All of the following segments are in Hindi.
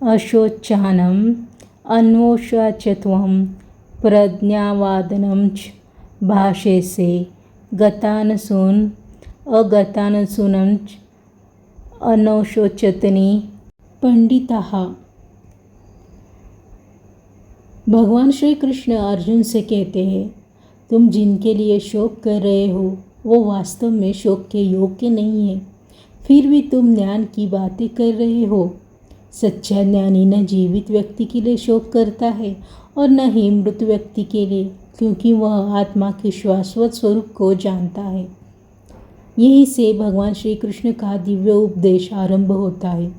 अशोचानम् अन्वोषाचत्वं प्रज्ञावादनं च भाषेसे गतानसून अगतानसूनं च अनौषोचतनि पंडिताः। भगवान श्री कृष्ण अर्जुन से कहते हैं, तुम जिनके लिए शोक कर रहे हो वो वास्तव में शोक के योग्य नहीं है, फिर भी तुम ज्ञान की बातें कर रहे हो। सच्चा ज्ञानी न जीवित व्यक्ति के लिए शोक करता है और न ही मृत व्यक्ति के लिए, क्योंकि वह आत्मा के शाश्वत स्वरूप को जानता है। यहीं से भगवान श्री कृष्ण का दिव्य उपदेश आरंभ होता है।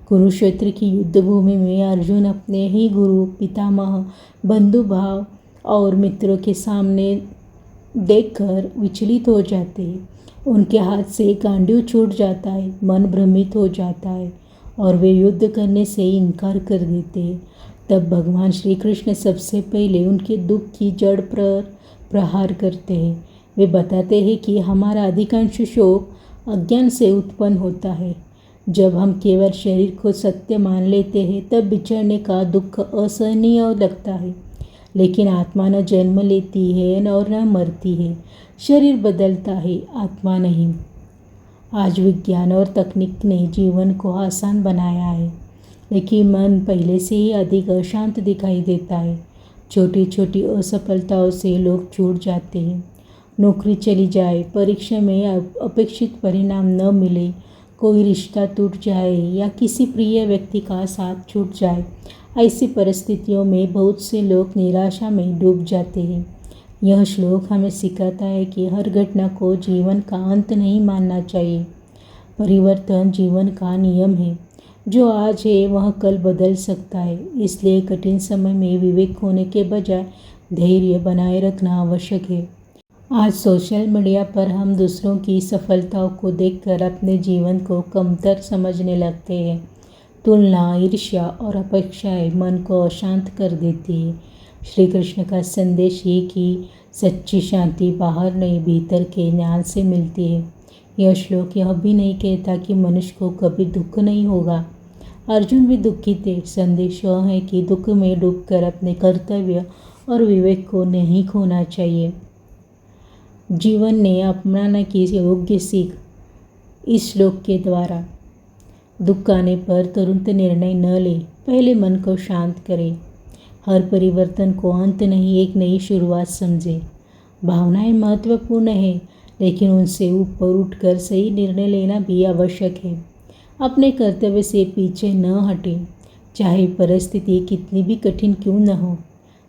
कुरुक्षेत्र की युद्ध भूमि में अर्जुन अपने ही गुरु, पितामह, बंधु भाव और मित्रों के सामने देखकर विचलित हो जाते हैं। उनके हाथ से गांडीव छूट जाता है, मन भ्रमित हो जाता है और वे युद्ध करने से इनकार कर देते हैं। तब भगवान श्री कृष्ण सबसे पहले उनके दुख की जड़ पर प्रहार करते हैं। वे बताते हैं कि हमारा अधिकांश शोक अज्ञान से उत्पन्न होता है। जब हम केवल शरीर को सत्य मान लेते हैं तब बिछड़ने का दुख असहनीय लगता है, लेकिन आत्मा न जन्म लेती है और न मरती है। शरीर बदलता है, आत्मा नहीं। आज विज्ञान और तकनीक ने जीवन को आसान बनाया है, लेकिन मन पहले से ही अधिक अशांत दिखाई देता है। छोटी छोटी असफलताओं से लोग छूट जाते हैं। नौकरी चली जाए, परीक्षा में अपेक्षित परिणाम न मिले, कोई रिश्ता टूट जाए या किसी प्रिय व्यक्ति का साथ छूट जाए, ऐसी परिस्थितियों में बहुत से लोग निराशा में डूब जाते हैं। यह श्लोक हमें सिखाता है कि हर घटना को जीवन का अंत नहीं मानना चाहिए। परिवर्तन जीवन का नियम है। जो आज है वह कल बदल सकता है। इसलिए कठिन समय में विवेक होने के बजाय धैर्य बनाए रखना आवश्यक है। आज सोशल मीडिया पर हम दूसरों की सफलताओं को देखकर अपने जीवन को कमतर समझने लगते हैं। तुलना, ईर्ष्या और अपेक्षाएं मन को अशांत कर देती है। श्री कृष्ण का संदेश ये कि सच्ची शांति बाहर नहीं, भीतर के ज्ञान से मिलती है। यह श्लोक यह भी नहीं कहता कि मनुष्य को कभी दुख नहीं होगा। अर्जुन भी दुखी थे। संदेश यह है कि दुख में डूबकर अपने कर्तव्य और विवेक को नहीं खोना चाहिए। जीवन ने अपनाने की योग्य सीख इस श्लोक के द्वारा। दुख आने पर तुरंत निर्णय न ले, पहले मन को शांत करें। हर परिवर्तन को अंत नहीं, एक नई शुरुआत समझे। भावनाएं महत्वपूर्ण है, लेकिन उनसे ऊपर उठकर सही निर्णय लेना भी आवश्यक है। अपने कर्तव्य से पीछे न हटें, चाहे परिस्थिति कितनी भी कठिन क्यों न हो।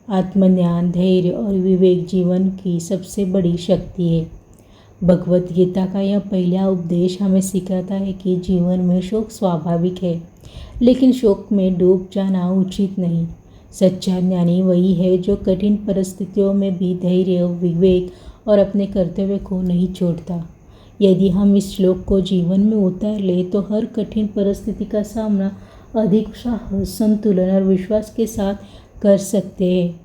आत्मज्ञान, धैर्य और विवेक जीवन की सबसे बड़ी शक्ति है। भगवत गीता का यह पहला उपदेश हमें सिखाता है कि जीवन में शोक स्वाभाविक है, लेकिन शोक में डूब जाना उचित नहीं। सच्चा ज्ञानी वही है जो कठिन परिस्थितियों में भी धैर्य, विवेक और अपने कर्तव्य को नहीं छोड़ता। यदि हम इस श्लोक को जीवन में उतार ले तो हर कठिन परिस्थिति का सामना अधिक साहस, संतुलन और विश्वास के साथ कर सकते हैं।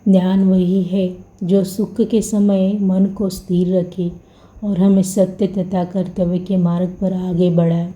ज्ञान वही है जो सुख के समय मन को स्थिर रखे और हमें सत्य तथा कर्तव्य के मार्ग पर आगे बढ़ाए।